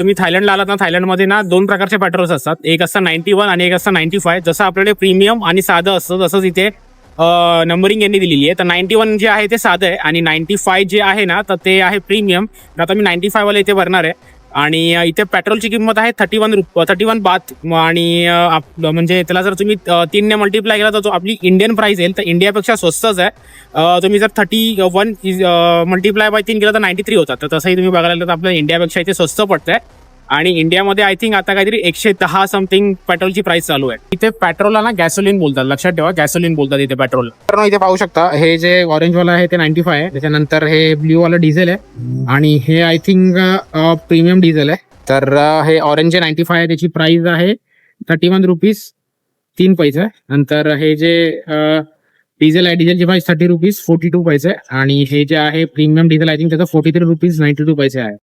तुम्ही थायलंडला आलात ना, थायलंडमध्ये ना 2 प्रकारचे पेट्रोल्स असतात. एक असतं 91 आणि एक असतं 95. जसं आपल्याकडे प्रीमियम आणि साधं असतं तसंच इथे नंबरिंग यांनी दिलेली आहे. तर 91 जे आहे ते साधं आहे आणि 95 जे आहे ना तर ते आहे प्रीमियम. तर आता मी 95 वाला इथे भरणार आहे आणि इथे पेट्रोलची किंमत आहे 31 बात आणि म्हणजे त्याला जर तुम्ही 3 ने मल्टिप्लाय केला तर आपली इंडियन प्राइस येईल. तर इंडियापेक्षा स्वस्तच आहे. तुम्ही जर 31 मल्टिप्लाय बाय 3 केलं तर 93 होतात. तर तसंही तुम्ही बघायला गेलं तर आपल्या इंडियापेक्षा इथे स्वस्त पडतंय. आणि इंडियामध्ये आय थिंक आता काहीतरी 110 समथिंग पेट्रोलची प्राइस चालू आहे. इथे पेट्रोलला ना गॅसोलिन बोलतात, लक्षात ठेवा, गॅसोलिन बोलतात इथे पेट्रोल. तर इथे पाहू शकता हे जे ऑरेंज वाला आहे ते 95 आहे. त्याच्यानंतर हे ब्ल्यू वाला डिझेल आहे आणि हे आय थिंक प्रीमियम डिझेल आहे. तर हे ऑरेंज जे 95 आहे त्याची प्राइस आहे 31 रुपीज 3 पैसे. नंतर हे जे डिझेल आहे, डिझेलची प्राइस 30 रुपीज 42 पैसे आणि हे जे आहे प्रीमियम डिझेल आय थिंक त्याचं 43 रुपीज 92 पैसे आहे.